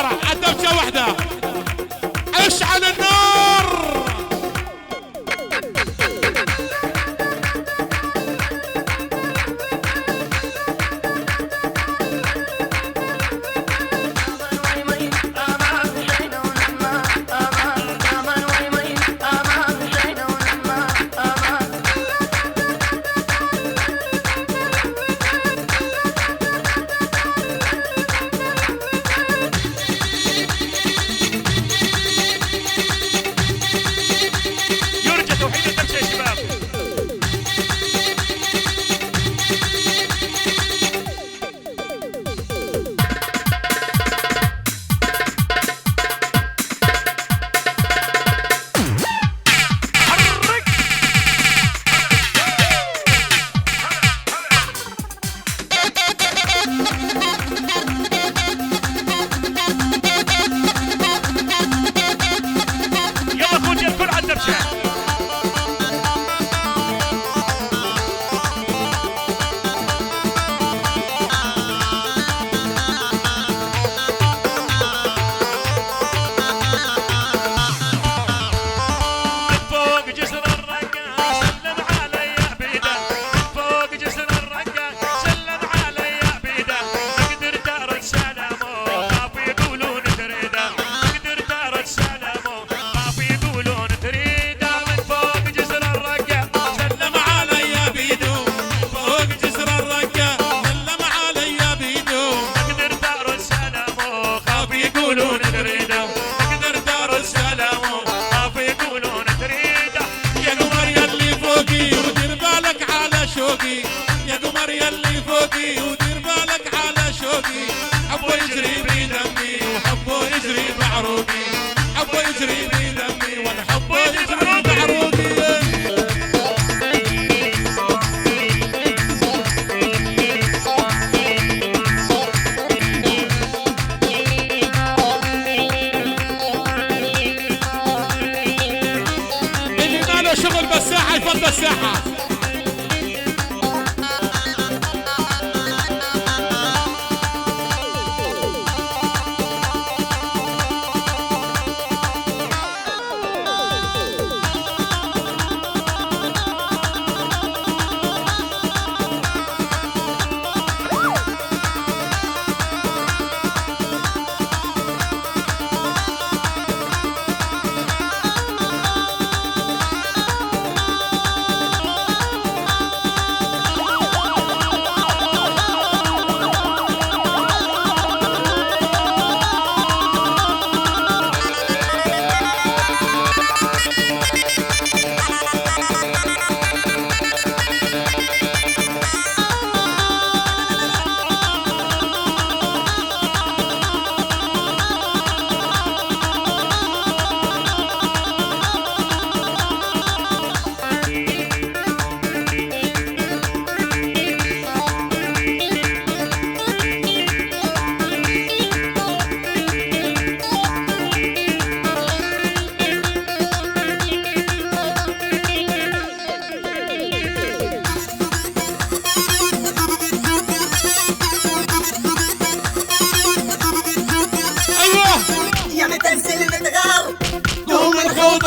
الشارع الدبشه وحده. اشعل النار. يا قمر يلي فوقي ودير بالك على شوقي. حبه يجري بدمي وحبه يجري بعروقي. حبه يجري بدمي وانا حبه يجري بعروقي. اللي ما له شغل بالساحه يفضل الساحه.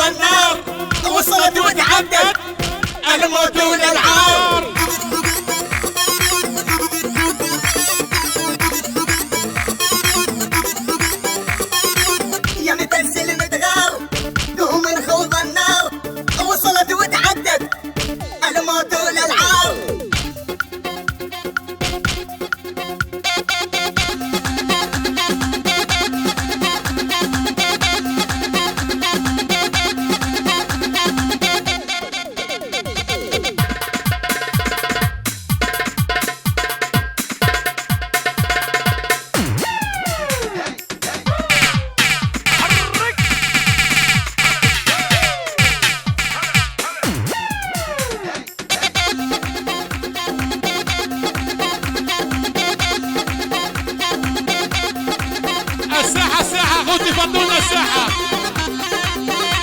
النار وصلت وتعدت الموت والالعاب. يا متنزل متغار دوم من خوض النار وصلت وتعدت الموت والالعاب. فضلنا الساحة.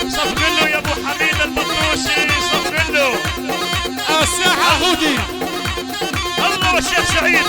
صفق له يا ابو حميد البطوشي، صفق له الساحة غودي. الله والشيخ سعيد.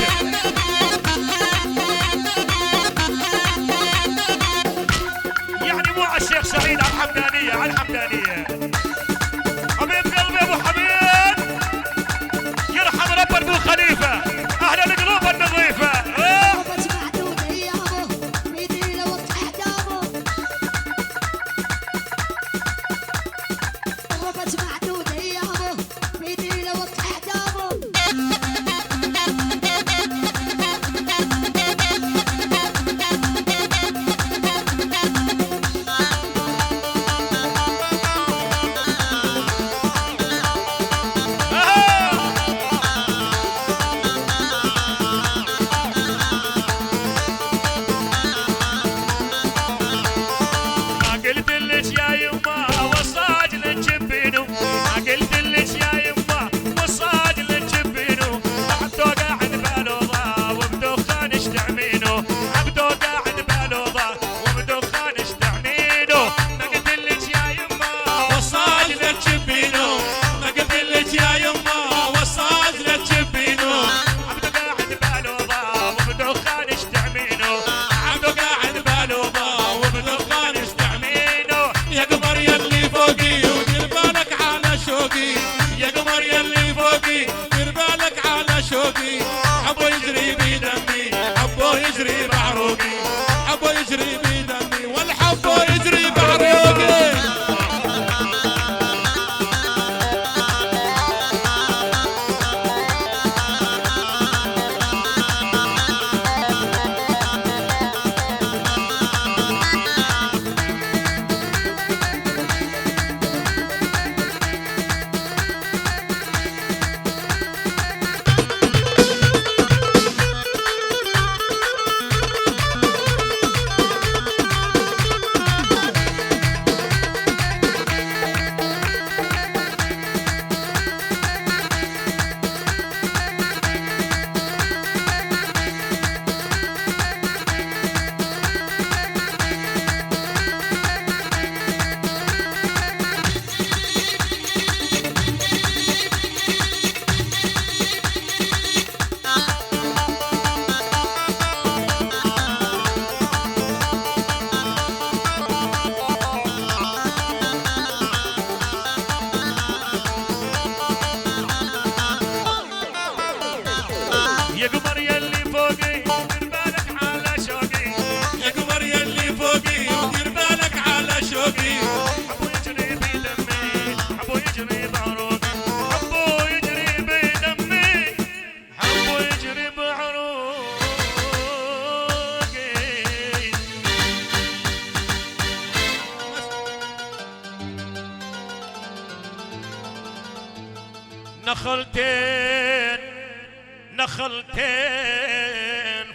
نخلتين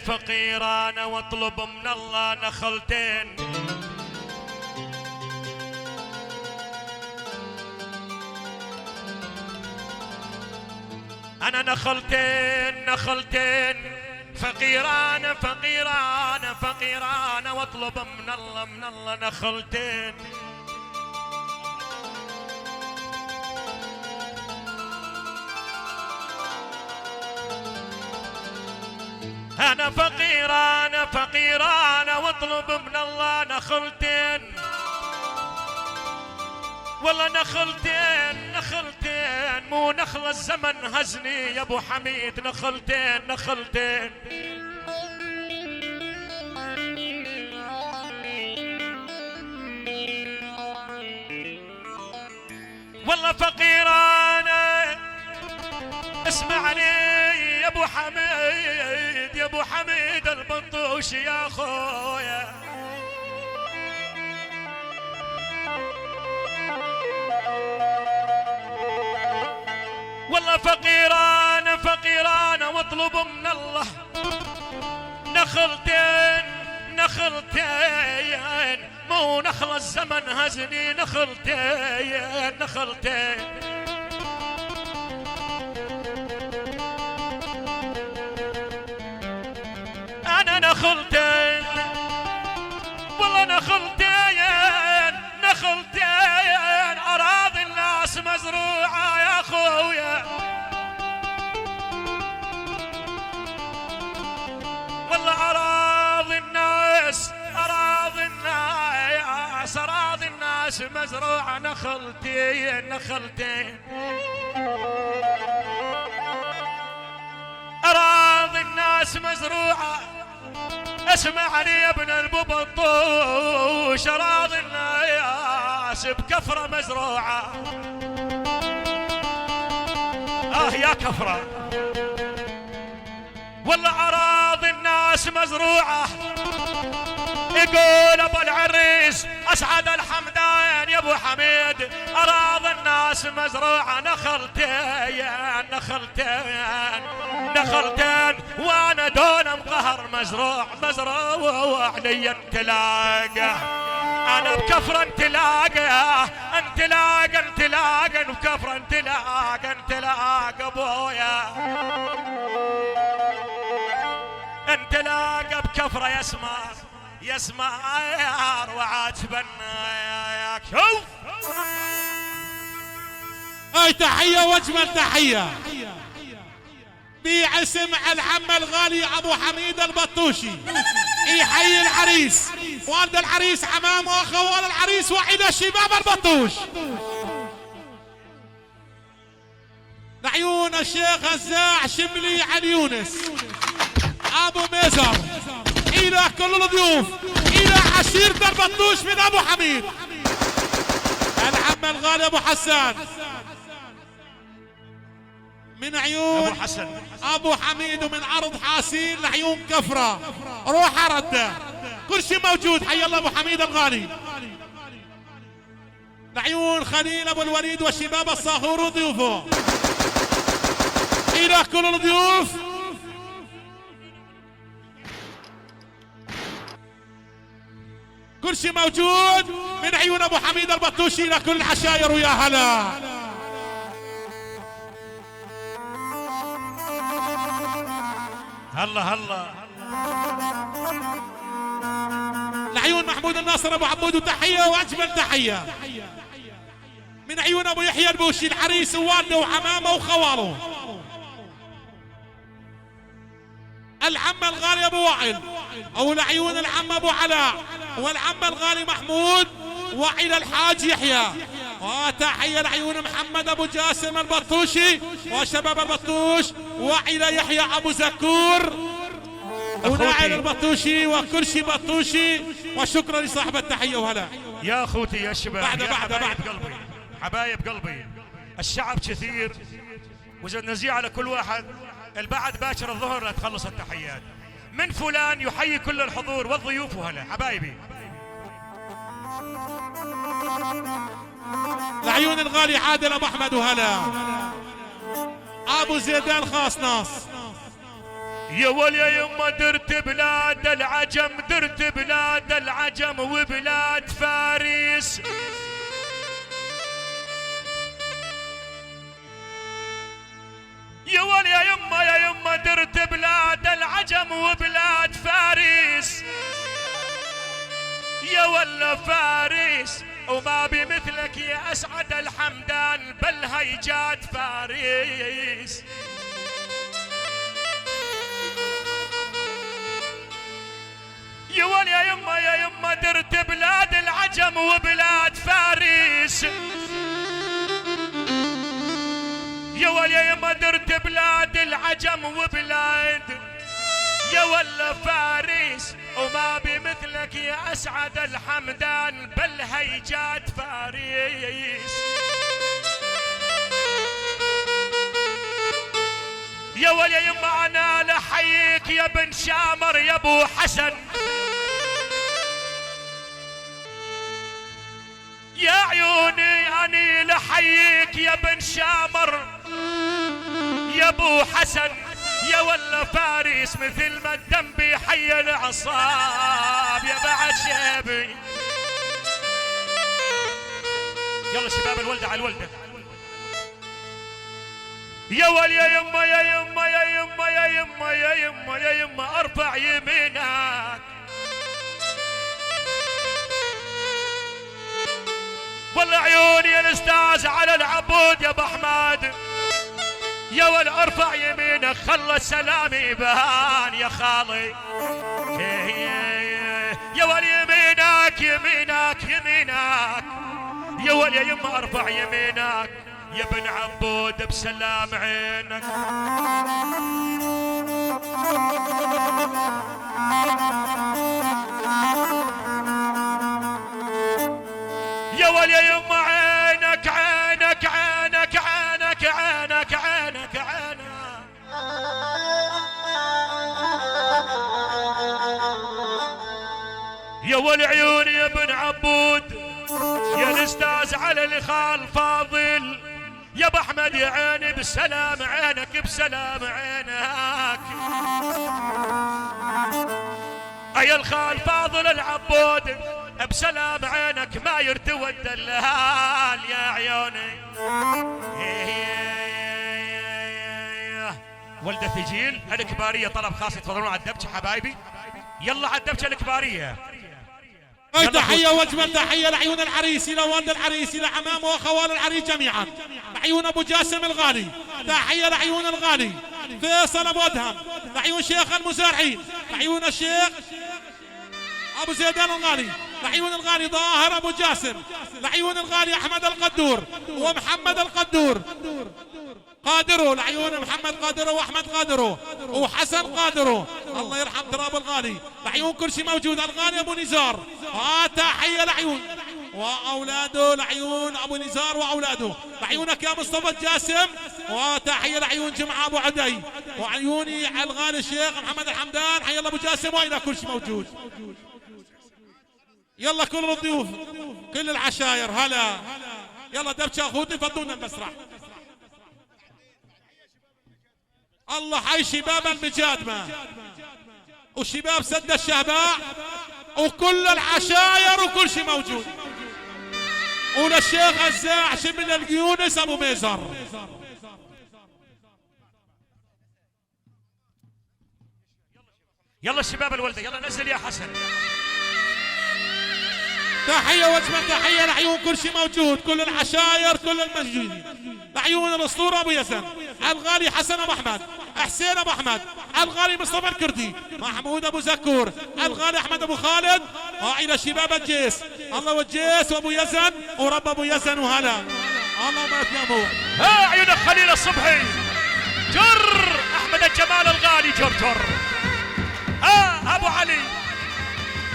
فقيران واطلب من الله نخلتين. أنا نخلتين فقيران واطلب من الله نخلتين. أنا فقيران واطلب من الله نخلتين. والله نخلتين مو نخل الزمن هزني يا ابو حميد. نخلتين والله فقيران. اسمعني يا ابو حميد البطوشي يا اخويا. والله فقيران واطلب من الله نخلتين مو نخل الزمن هزني. نخلتين أنا نخلتين والله نخلتين أراضي الناس مزروعة يا أخويا. والله أراضي الناس مزروعة. نخلتين أراضي الناس مزروعة. اسمعني يا ابن البطوش أراضي الناس بكفرة مزروعة. يا كفرة والله أراضي الناس مزروعة. يقول ابو العريس اسعد الحمدان يا ابو حميد اراضي الناس مزروعه. نخلتين وانا دون مقهر مزروع لي انتلاقه. انا بكفر انتلاقه بكفر انتلاقه ابويا. انتلاقه بكفره يسمع وعاتبنا. شوف هاي تحية واجمل تحية باسم العم الغالي ابو حميد البطوشي. يحيي العريس والد العريس عمام واخوال العريس وعيد الشباب البطوش. لعيون الشيخ هزاع شملي علي يونس ابو ميزر الى كل الضيوف الى عشيرة البطوش من ابو حميد. العم الغالي ابو حسان من عيون ابو حميد ومن عرض حاسين لعيون كفره روح رده كل شيء موجود. حي الله ابو حميد الغالي. لعيون خليل ابو الوليد والشباب الصاخور وضيوفه الى كل الضيوف. كل شيء موجود من عيون ابو حميد البطوشي الى كل العشاير. ويا هلا هلا لعيون محمود الناصر ابو عبود وتحيه واجمل تحيه من عيون ابو يحيى البوشي العريس ووالده وعمامه وخواله. العم الغالي ابو وائل او لعيون العم ابو علاء والعم الغالي محمود والى الحاج يحيى. وتحيه لعيون محمد ابو جاسم البطوشي وشباب البطوش والى يحيى ابو زكور وناعل البطوشي وكل شيء بطوشي. وشكرا لصاحب التحيه وهلا يا اخوتي يا شباب. بعد قلبي حبايب قلبي. الشعب كثير وإذا نزيع على كل واحد البعد باكر الظهر لا تخلص التحيات. من فلان يحيي كل الحضور والضيوف وهلا حبايبي. لعيون الغالي عادل ابو احمد وهلا ابو زيدان خاص ناس. يا ول يا يما درت بلاد العجم، درت بلاد العجم وبلاد فارس. يا ول يا يما درت بلاد العجم وبلاد فارس. يا ولا فارس وما بمثلك يا اسعد الحمدان بل هيجات فارس. يا ول يا يما درت بلاد العجم وبلاد فارس. يا ول يا يما درت بلاد العجم وبلاد يا ولا فارس وما بمثلك يا اسعد الحمدان بل هيجات فارس. يا ول يا يما انا لحيك يا بن شامر يا ابو حسن. يا عيوني اني لحيك يا بن شامر يا ابو حسن. يا ولا فارس مثل ما الدم بيحيي العصاب يا بعد شيبي. يلا شباب الولده على الولده. يا ول يا يما يا يما يا يما يا يما يا يما يا يما ارفع يمينك. والله عيوني يا الاستاذ على العبود يا ابو احمد. يا ول ارفع يمينك خلى السلام يبان يا خالي. يا ول يمينك يمينك يمينك. يا ول يا يما ارفع يمينك يا بن عبود بسلام عينك. يا ول يا يما عينك عينك عينك عينك عينك عينك عينك. يا ول عيوني يا بن عبود يا الاستاذ على الخال فاضل يا ابو احمد يا عيني بسلام عينك بسلام عينك. يا الخال فاضل العبود بسلام عينك ما يرتوى الدلال يا عيوني. ولدة ثجيل الكبارية طلب خاص يتفضلون على الدبجة حبايبي. يلا على الدبجة الكبارية. تحية واجمل تحية لعيون العريس، الى والد العريس، الى عمام واخوال العريس جميعا، لعيون ابو جاسم الغالي. تحية لعيون الغالي فيصل ابو ادهم، لعيون شيخ المزارعين، لعيون الشيخ ابو زيدان الغالي، لعيون الغالي ظاهر ابو جاسم، لعيون الغالي احمد القدور ومحمد القدور قادروا، لعيون محمد قادروا واحمد قادروا وحسن قادروا. الله يرحم تراب الغالي. لعيون كل شيء موجود. الغالي ابو نزار. تحيه لعيون واولاده، لعيون ابو نزار واولاده، لعيونك يا مصطفى الجاسم. وتحيه لعيون جمعه ابو عدي، وعيوني الغالي الشيخ محمد الحمدان. حي الله ابو جاسم والى كل شيء موجود. يلا كل الضيوف كل العشاير هلا. يلا دبشه اخوتي فضونا المسرح. الله حي شباب المجادمة وشباب سد الشهباء وكل العشاير وكل شيء موجود، وللشيخ الزاع شبل اليونس ابو ميزر. يلا الشباب الولده يلا نزل يا حسن. تحية واجمل تحية لعيون كل شيء موجود، كل العشاير كل الموجودين، لعيون الاسطورة ابو يزن، الغالي حسن ابو احمد، حسين ابو احمد، الغالي مصطفى الكردي، محمود ابو زكور، الغالي احمد ابو خالد، والى شباب الجيس. الله والجيس وابو يزن ورب ابو يزن وهلا. الله ما تناموا. عيونك خليل الصبحي جر احمد الجمال الغالي جر جر. ابو علي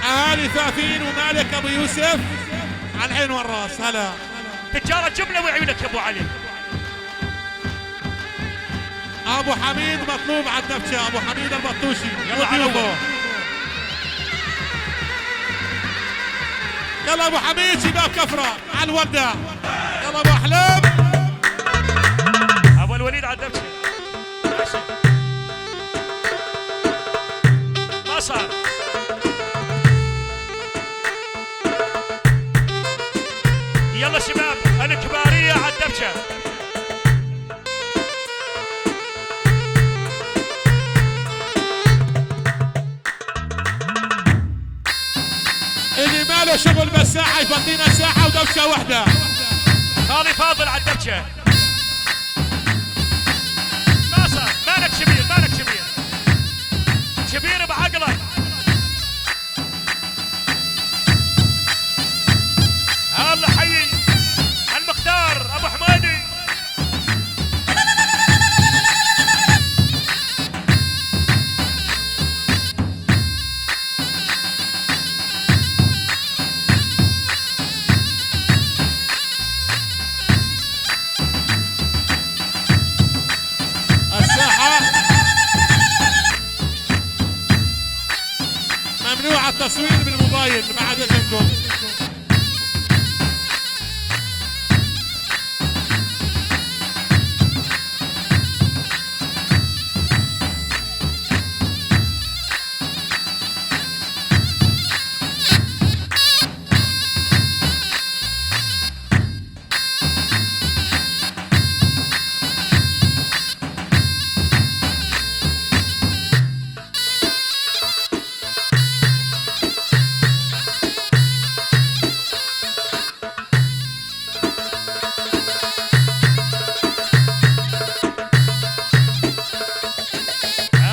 اهالي ثافين ومالك ابو يوسف على العين والراس هلا. تجارة جملة وعيونك يا ابو علي. ابو حميد مطلوب على الدبشه، ابو حميد البطوشي. يلا على اول. يلا ابو حميد شباب كفره على الورده. يلا ابو احلام. ابو الوليد على الدبشه. الدبشه. اللي ماله شغل بس ساعه يفضينا ساعه ودبشه واحده. خالي فاضل على الدبشه. ما صار، مالك شبير، مالك شبير، شبير بعقلك. الله حي المختار ابو حمادي. الساحه ممنوع التصوير بالموبايل بعد اذنكم.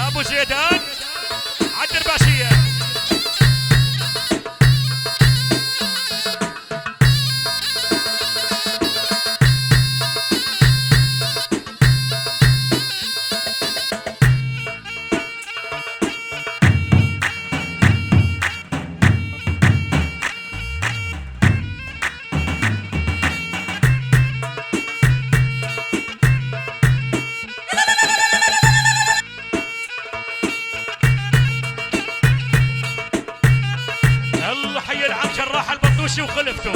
ابو زيدان عد الباشيه. الله حي العم جراح البطوشي وخلفته.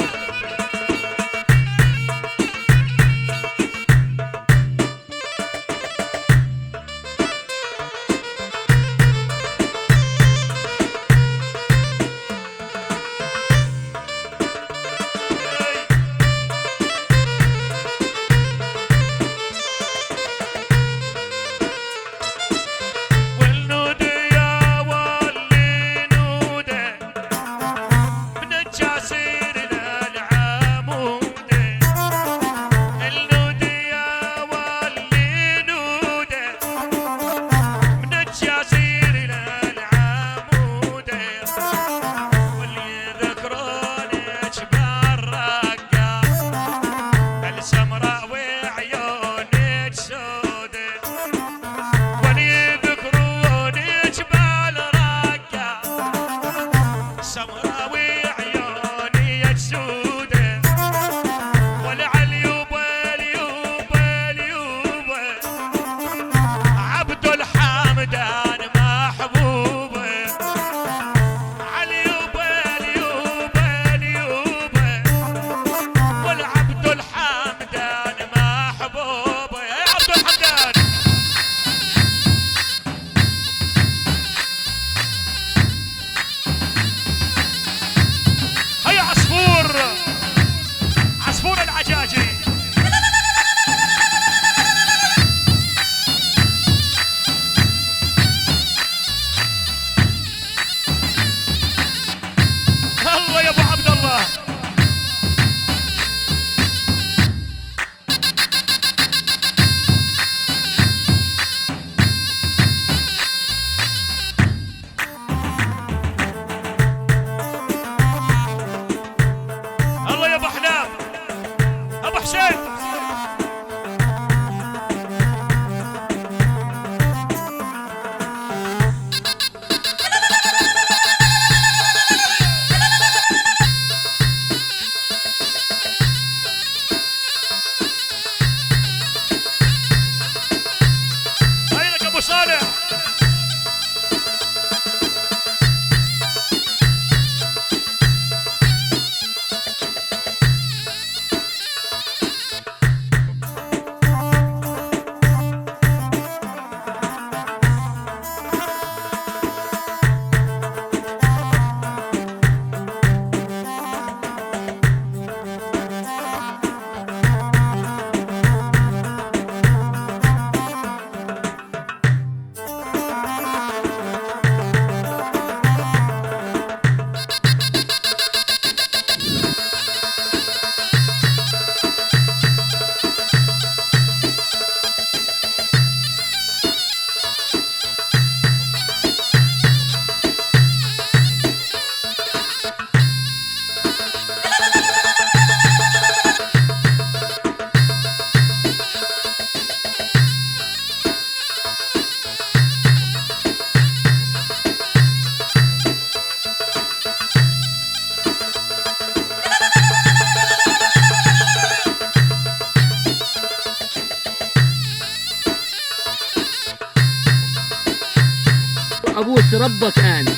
ابوس ربك انا.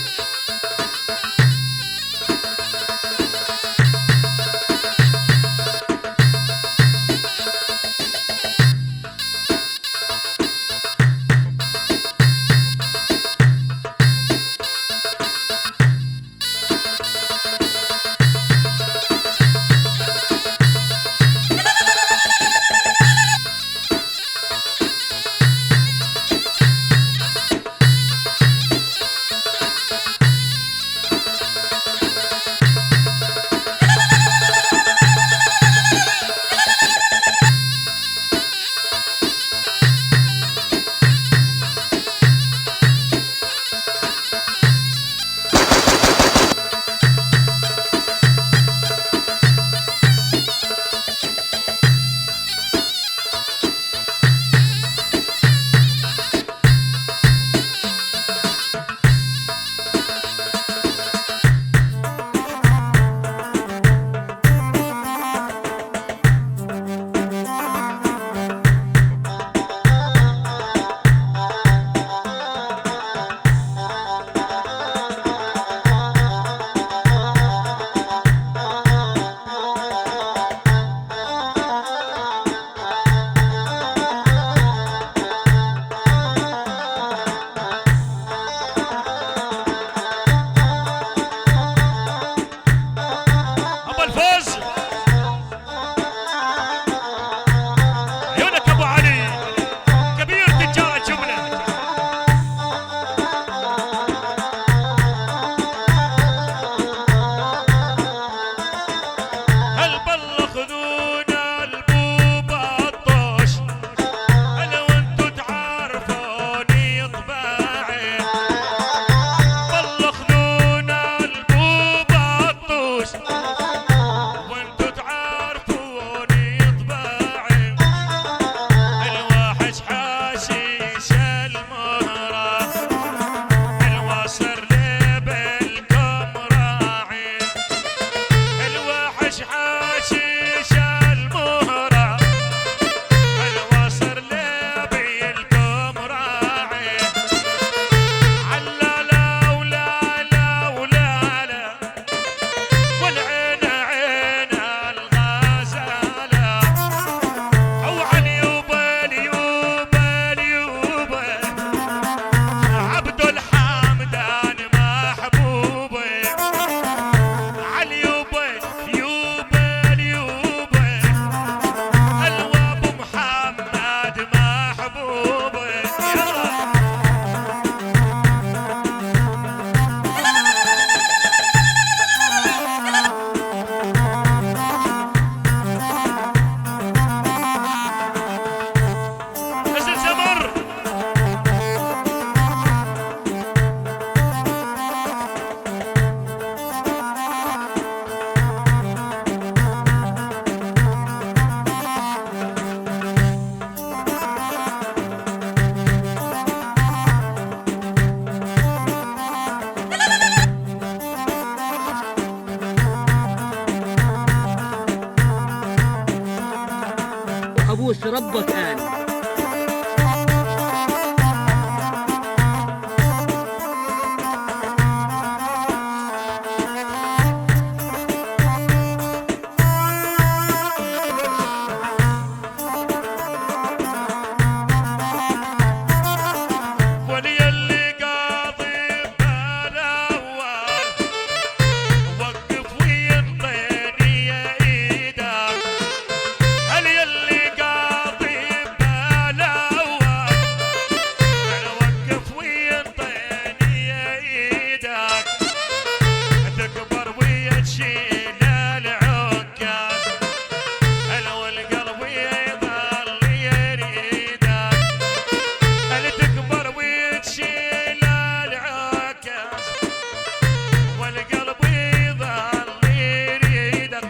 ابوس ربك انا.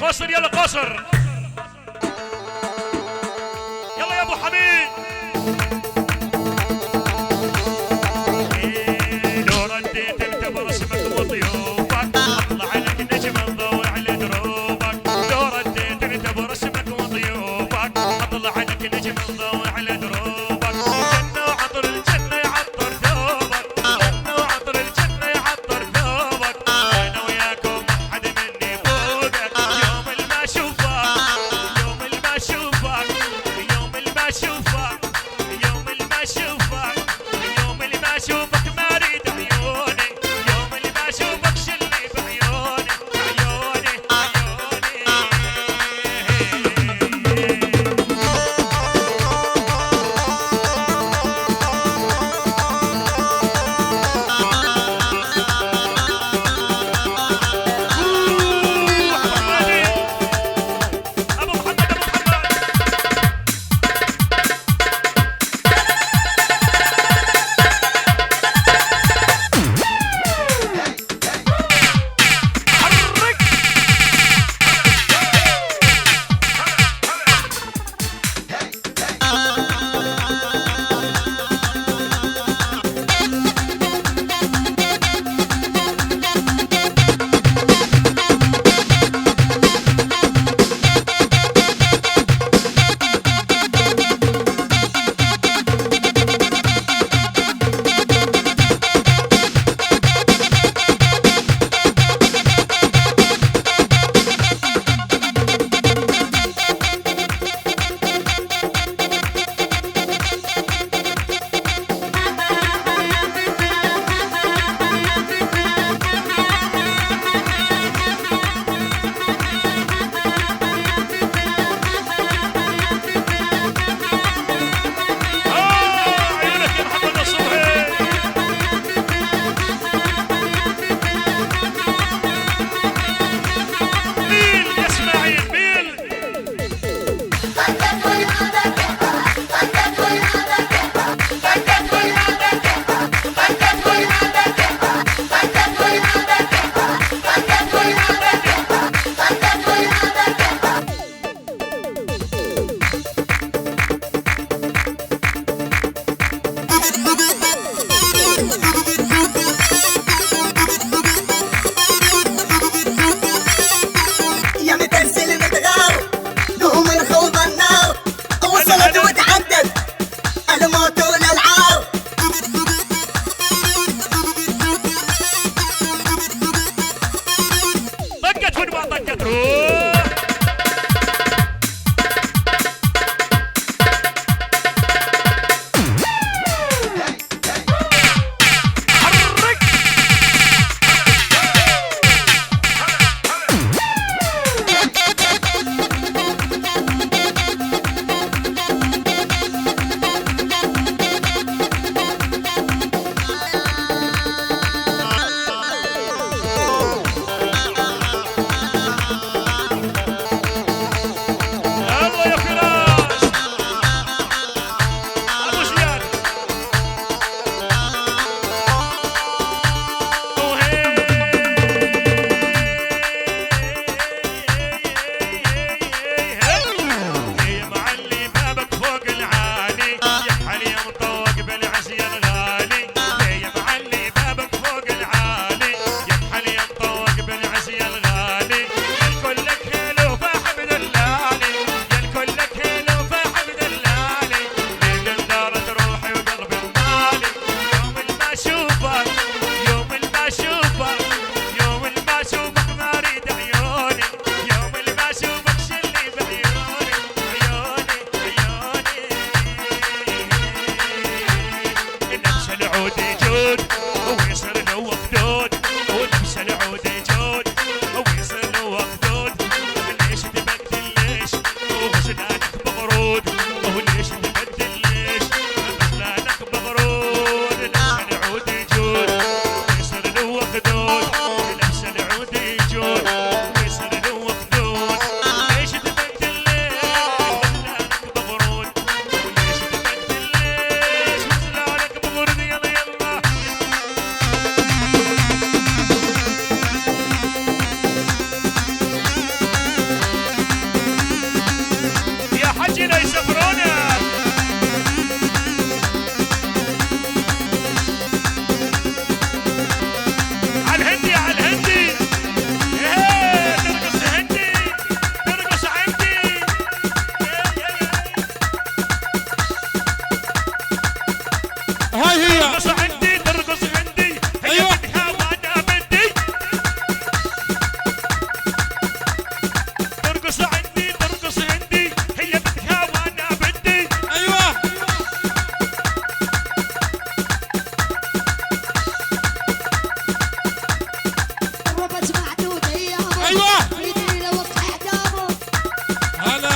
قصر يلا قصر يلا يا ابو حميد. لو رديت انت برسمك وضيوفك اطلع لك نجم نضوي على دروبك. لو رديت انت برسمك وضيوفك اطلع لك نجم نضوي على دروبك. جنة وعطر الجنة يعطر ثوبك، جنة وعطر الجنة وخدود وليش تبدل ليش بدلانك بغرود لبس العود يجود ويصير له خدود لبس العود يجود ويصير له خدود ليش تبدل ليش بدلانك بغرود وليش تبدل ليش بدلانك بغرود يلا يلا يا حجي لا يسافرونا عالهندي عالهندي ايه ترقص هندي ترقص عندي هاي هي ترقص عندي ترقص عندي هي أيوة. بدها وانا بدي ترقص عندي ترقص عندي هي بدها وانا بدي ايوه قربت معدود ايامه أيوة. بيدري لو احدامه هلا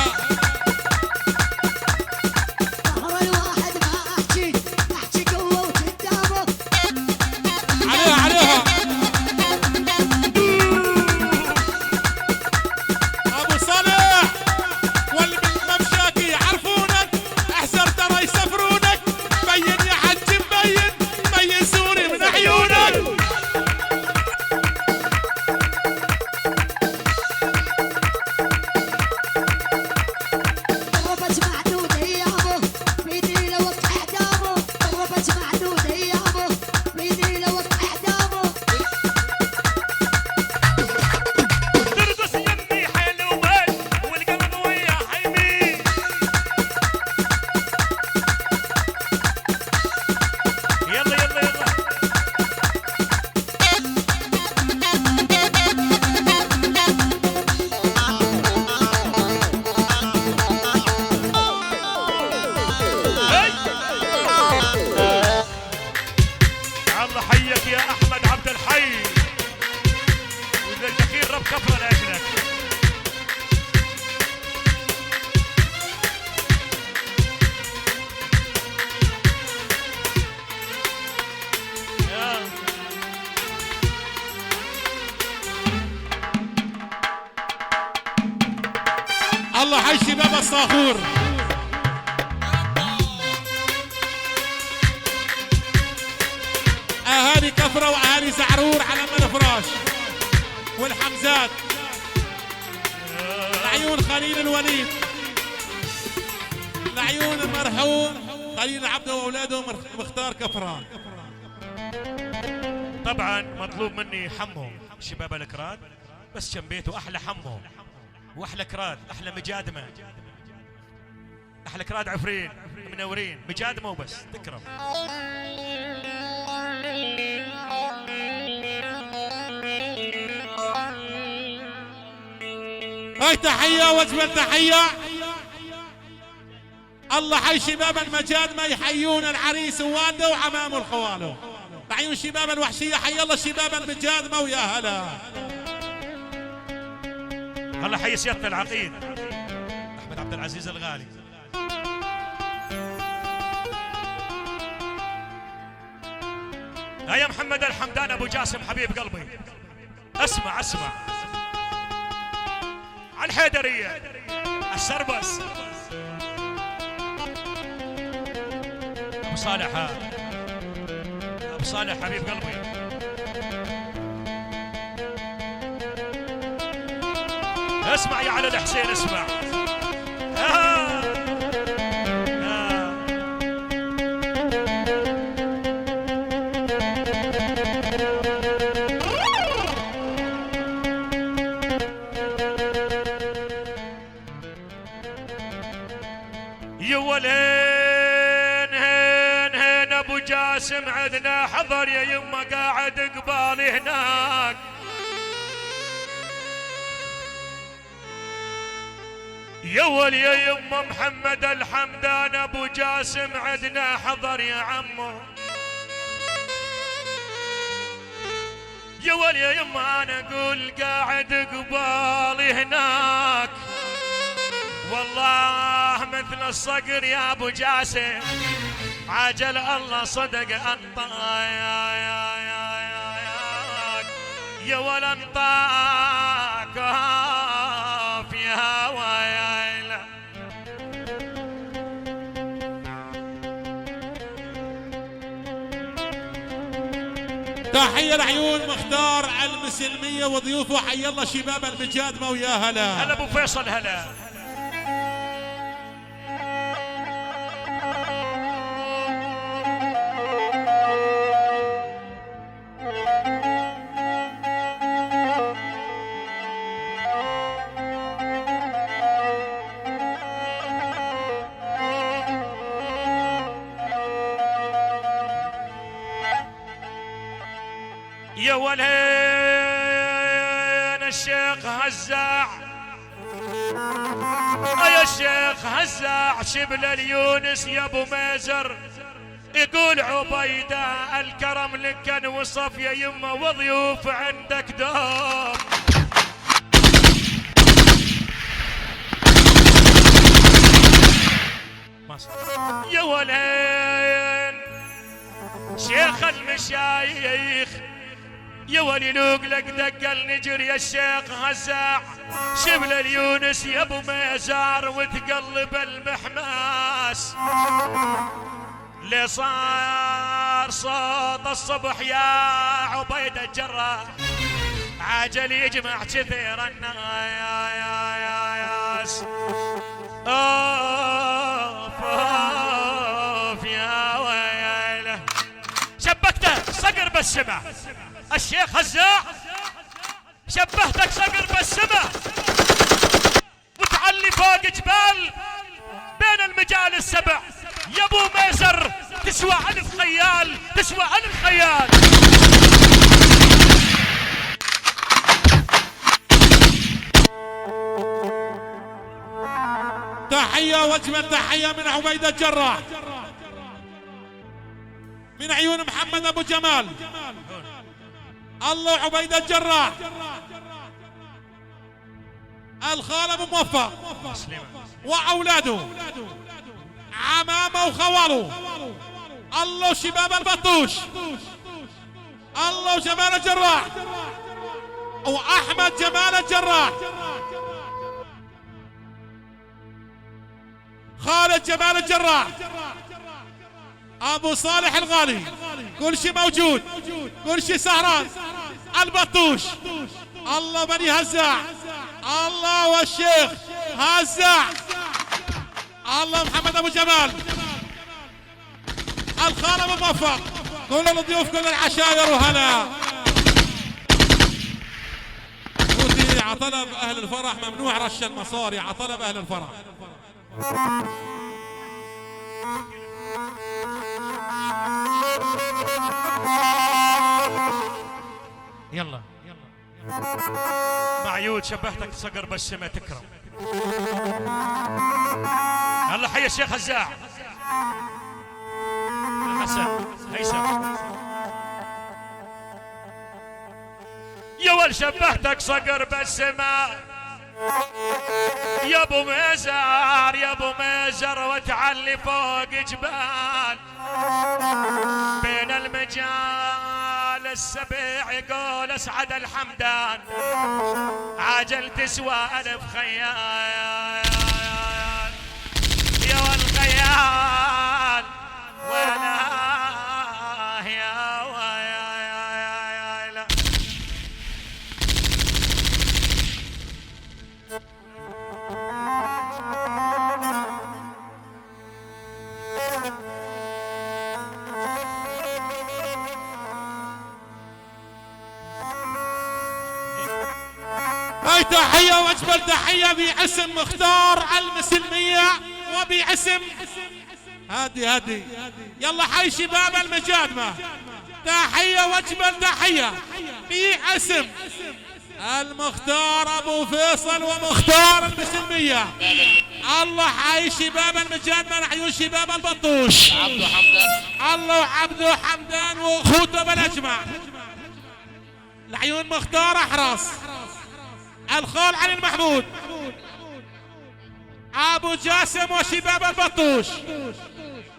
ظهر الواحد ما احكي قوه وقدامه عليها عليها ابو صالح واللي بالممشاكي يعرفونك احذر ترى يسفرونك بين يا حج مبين مبين سوري من عيونك قربت معدود ايامه بيدري لو احدامه قربت معدود ايامه بيدري لو احدامه ترقص يمي حلوة والقلب ويا حيمي يلا يلا يلا هي. الله حيك يا احمد عبد الحي والذكير رب كفره لاجلك يا الله حي شباب الصاخور اهالي كفره واهالي زعرور على من فراش والحمزات لعيون خليل الوليد لعيون المرحوم خليل عبده واولاده مختار كفران طبعا مطلوب مني حمو شباب الكراد بس جنبيته احلى حمو واحلى كراد احلى مجادمه احلى كراد عفرين منورين مجادمه وبس تكرم هاي تحيه واجمل تحيه الله حي شباب المجاد ما يحيون العريس ووالده وعمامه وخواله بعيون شباب الوحشيه حي الله شباب المجاد ما ويا هلا الله حي سيادة العقيد احمد عبد العزيز الغالي يا محمد الحمدان ابو جاسم حبيب قلبي اسمع اسمع على الحيدريه السربس ابو صالح ابو صالح حبيب قلبي اسمع يا علي الحسين اسمع يا ولين هين ابو جاسم عدنا حضر يا يما قاعد قبالي هناك يا ول يا يما محمد الحمدان ابو جاسم عدنا حضر يا عمو يا ول يا يما انا اقول قاعد قبالي هناك والله مثل الصقر يا ابو جاسم، عجل الله صدق يا ولا انطاك يا هوايا. تحية لعيون مختار المسلمية وضيوفه، حي الله شباب المجادمة ويا هلا. هلا ابو فيصل هلا. يا ولين الشيخ هزاع، يا الشيخ هزاع شبل اليونس يا ابو ميزر، يقول عبيده الكرم لك وصف يا يمه وضيوف عندك دوم. يا ولين شيخ المشايخ، يا ولي لوق لك دق النجر يا الشيخ هزاع شبل اليونس يا ابو ميزار، وتقلب المحماس لي صار صوت الصبح يا عبيد الجراح، عاجل يجمع كثير الناس. اوف اوف يا ويله، شبكته صقر بالسمع الشيخ هزاع، شبهتك صقر بالسماء وتعلي فوق جبال بين المجال السبع يا ابو ميسر، تسوى 1000 خيال، تسوى 1000 خيال. تحية واجمل تحية من عبيد الجراح، من عيون محمد ابو جمال. الله عبيد الجراح، الخال ابو موفق واولاده، عمامه وخواله، الله شباب البطوش، الله جمال الجراح واحمد جمال الجراح، خالد جمال الجراح، ابو صالح الغالي، كل شيء موجود، كل شيء سهران، البطوش، الله بني هزاع، الله والشيخ هزاع، الله محمد ابو جمال، الخال ابو موفق، كل الضيوف كل العشاير وهلا. فوتي على طلب اهل الفرح، ممنوع رش المصاري على طلب اهل الفرح. يلا معيود شبهتك صقر بالسماء تكرم. الله حي الشيخ هزاع، حسن هيثم يا ول شبهتك صقر بالسماء يا ابو ميزر، يا ابو ميزر وتعلي فوق جبال بين المجال السبع، يقول اسعد الحمدان عاجل تسوى 1000 خيال يا والخيال ولا يا ويا. هاي تحية واجمل تحية باسم مختار المسلمية وباسم هادي يلا حي شباب المجادمة، تحية واجمل تحية باسم المختار ابو فيصل ومختار المسلمية. الله حي شباب المجادمة لعيون شباب البطوش، عبدو حمدان، الله عبدو حمدان واخوته بالاجمع لعيون مختار احرص، الخال علي المحمود، ابو جاسم وشباب البطوش،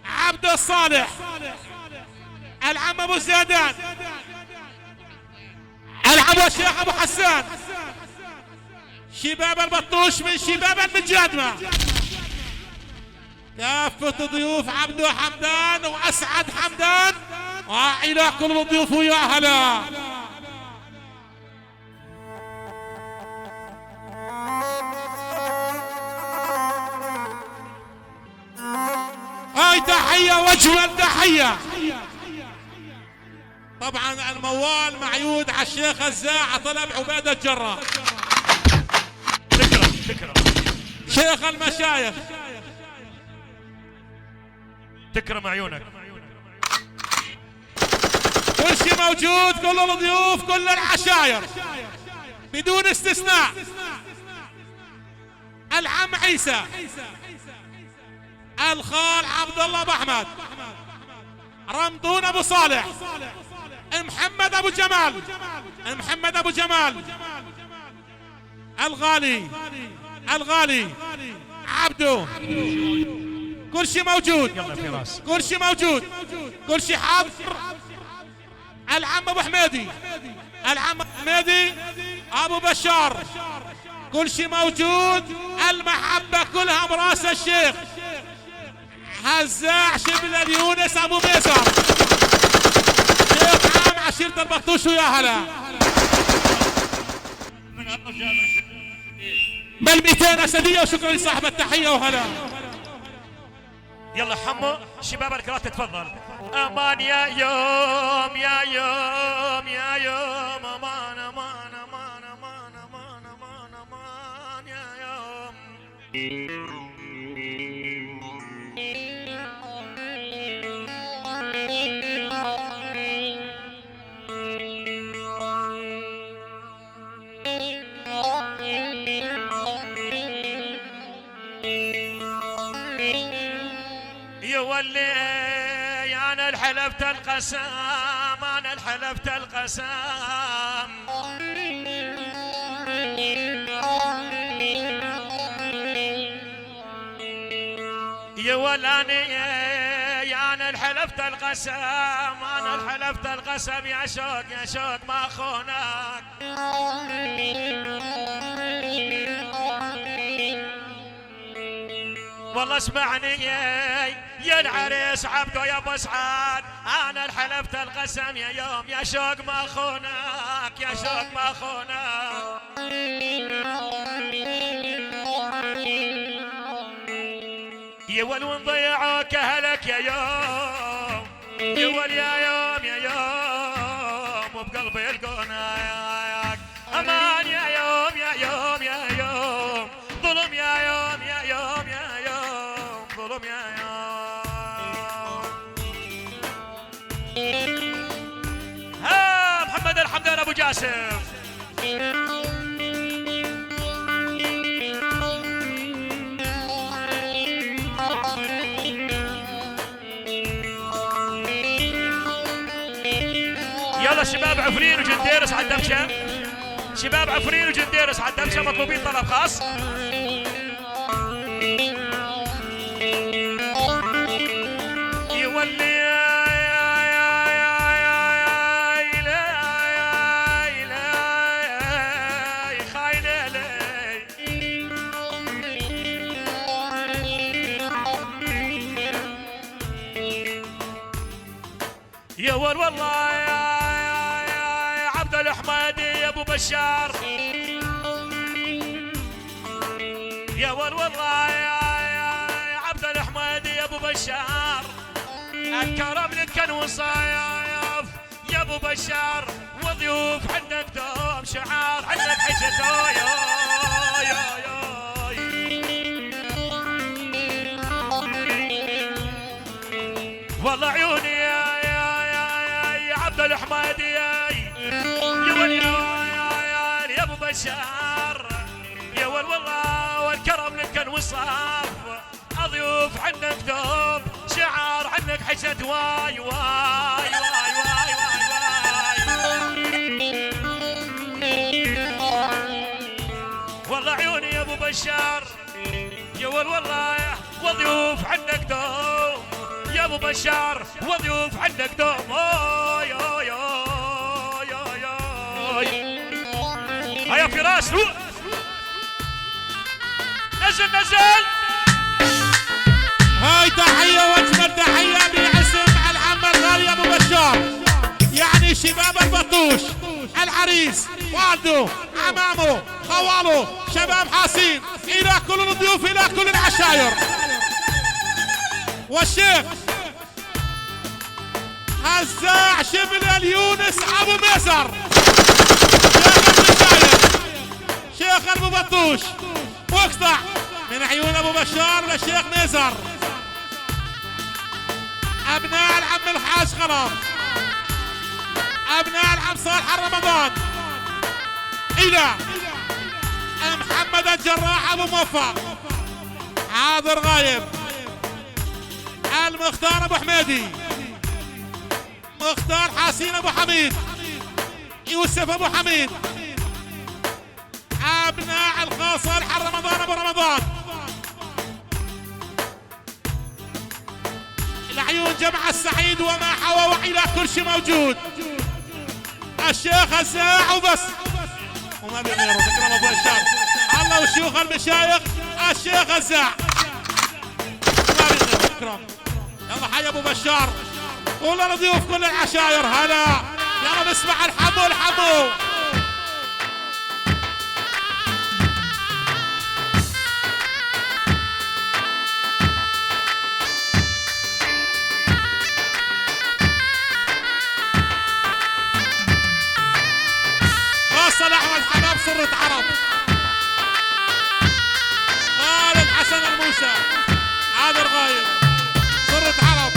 عبد الصالح، العم ابو زيدان، العم الشيخ ابو حسان، شباب البطوش من شباب المجادمة، كافة ضيوف عبدو حمدان واسعد حمدان، وإلى كل الضيوف ويا هلا. هاي تحية واجمل تحية. طبعا الموال معيود على الشيخ الزاع طلب عبادة الجراح، تكرم شيخ المشايخ، تكرم عيونك. كل شيء موجود، كل الضيوف، كل العشاير بدون استثناء. العم عيسى، الخال عبد الله ابو احمد، رمضون ابو صالح، محمد ابو جمال، محمد ابو جمال، الغالي، الغالي عبدو، كل شيء موجود، يلا فراس، كل شيء موجود، كل شيء حاضر. العم ابو حميدي، العم حميدي ابو بشار، كل شيء موجود. المحبة كلها براس الشيخ هزاع شبل اليونس ابو ميسر، شيخ عام عشيرة البطوش ويا هلا. بل 200 اسدية، وشكرا لصاحب التحية وهلا. يلا حمو شباب الكرات تتفضل. امان يا يوم يا يوم يا يوم، امان امان امان امان امان امان امان يا يوم. يولي انا الحلفت القسم، انا الحلفت القسم، يا ولاني انا الحلفت القسم، انا الحلفت القسم، يا شوق يا شوق ما خونك. والله اسمعني يا العريس عبدو يا ابو سعاد، انا الحلفت القسم يا يوم يا شوق ما خونك، يا شوق ما خونك. يا ول ونضيعوك اهلك يا يوم، يا ول يا يوم يا يوم، وبقلبي يلقونك. امان يا يوم يا يوم يا يوم، ظلم يا يوم يا يوم يا يوم، ظلم يا يوم. ها محمد الحمدان ابو جاسم. يلا شباب عفرين وجنديرس على الدمشة، شباب عفرين وجنديرس على الدمشة مطلوبين طلب خاص. يولي خاين علي، يا ول والله يا عبد الحمادي يا ابو بشار، يا ول والله يا عبد الحمادي يا ابو بشار، الكرم لك وصايف يا ابو بشار، وضيوف عندك دوم شعار، عندك حجته يا والله عيوني يا عبد الحمادي يا ول يا ابو بشار، يا ول والله والكرم لك وصاف، ضيوف عندك دوب شعار، عندك حجة واي واي واي واي واي واي. والله عيوني يا ابو بشار يا والله وضيوف عندك دوم يا ابو بشار، وضيوف عندك دوم. يا يا يا يا يا فراس نزل نزل. هاي تحية واجمل تحية باسم العم الغالي ابو بشار، يعني شباب البطوش، العريس، والده، عمامه، خواله، شباب حاسين، الى كل الضيوف، الى كل العشاير. والشيخ هزاع شبل اليونس ابو ميسر، شيخ المشايخ، شيخ ابو بطوش، واقطع من عيون ابو بشار للشيخ ميسر. ابناء العم الحاج خلاص، ابناء العم صالح رمضان، الى محمد الجراح ابو موفق، حاضر غايب، المختار ابو حميدي، مختار حسين ابو حميد، يوسف ابو حميد، ابناء الخاص صالح رمضان ابو رمضان، العيون جمع السعيد وما حوى والى كل شيء موجود. الشيخ هزاع وبس وما بغيره، تكرم ابو بشار الله وشيوخ المشايخ. الشيخ هزاع ما بغيره، تكرم. يلا حي ابو بشار ولا ضيوف كل العشاير. هلا يلا نسمع الحمو الحمو. خاصة احمد حمام سرة عرب، خالد حسن الموسى، عادل غايب، سرة عرب.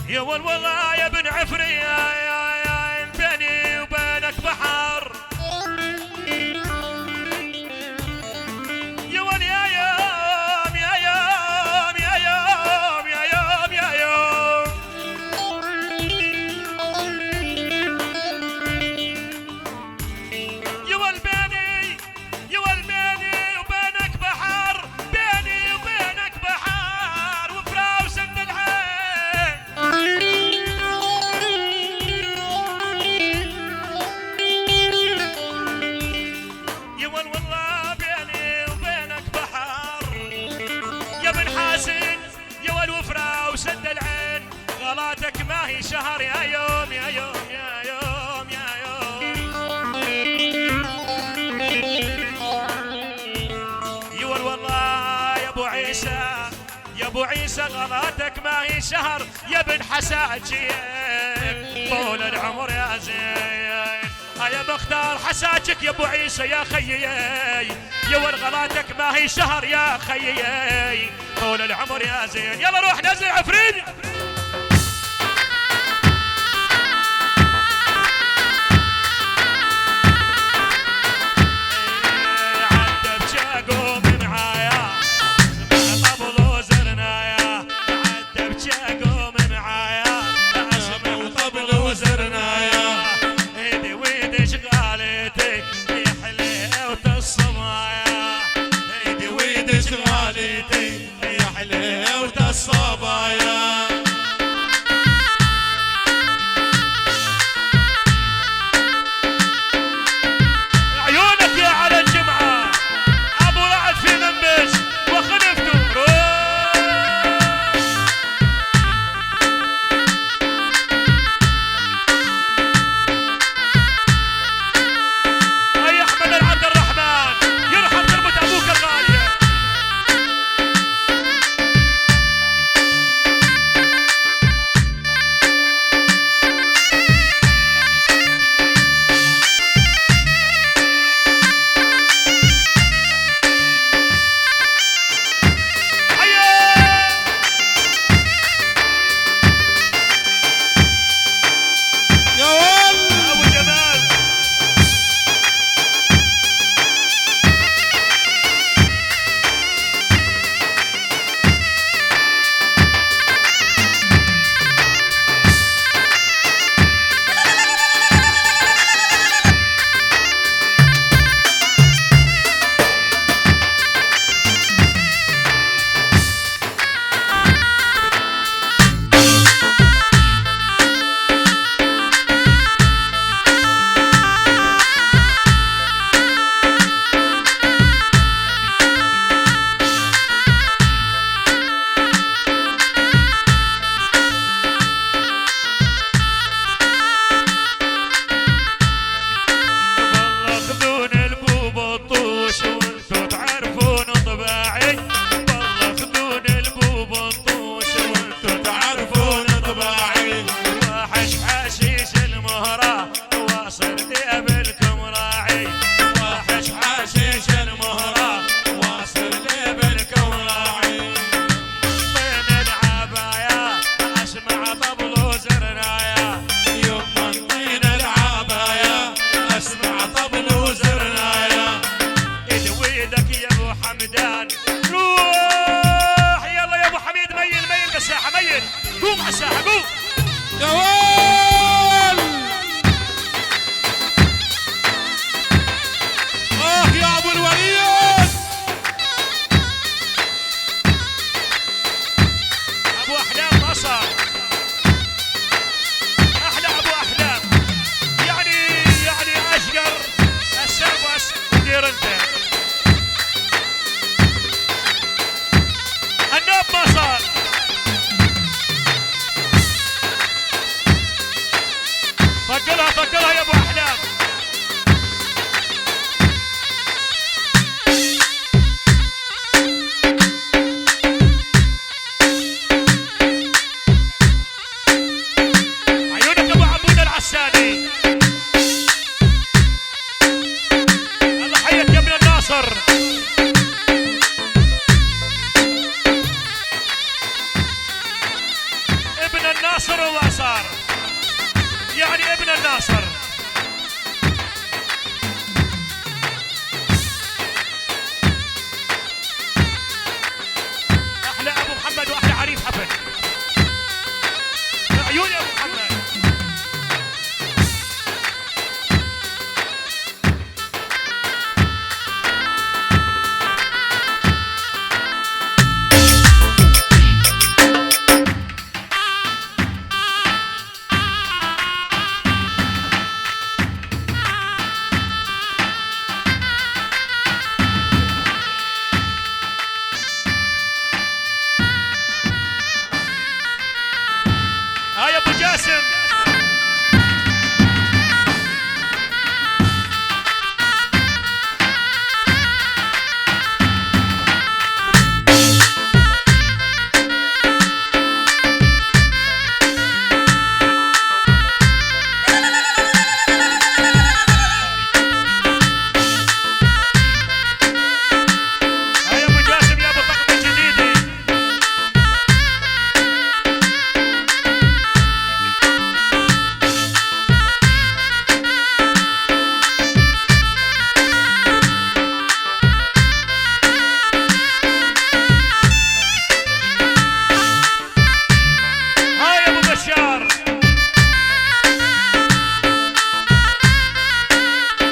يا والله يا ابن عفري بيني وبينك بحر. يا ول يا يوم يا يوم يا يوم يا يوم يا يوم. يا ول بيني يا ول بيني وبينك بحر، بيني وبينك بحر وفراوس العين. يا ول والله بيني وبينك بحر يا ابن حاسن، يا ول وفراوس العين. غلاتك ما هي شهر يا يوم ابو عيسى غلاتك ما هي شهر يا ابن حساجيك طول العمر يا زين. يا مختار حساجك يا ابو عيسى يا خيي يا والغلاتك ما هي شهر يا خيي طول العمر يا زين. يلا روح نزل عفريت.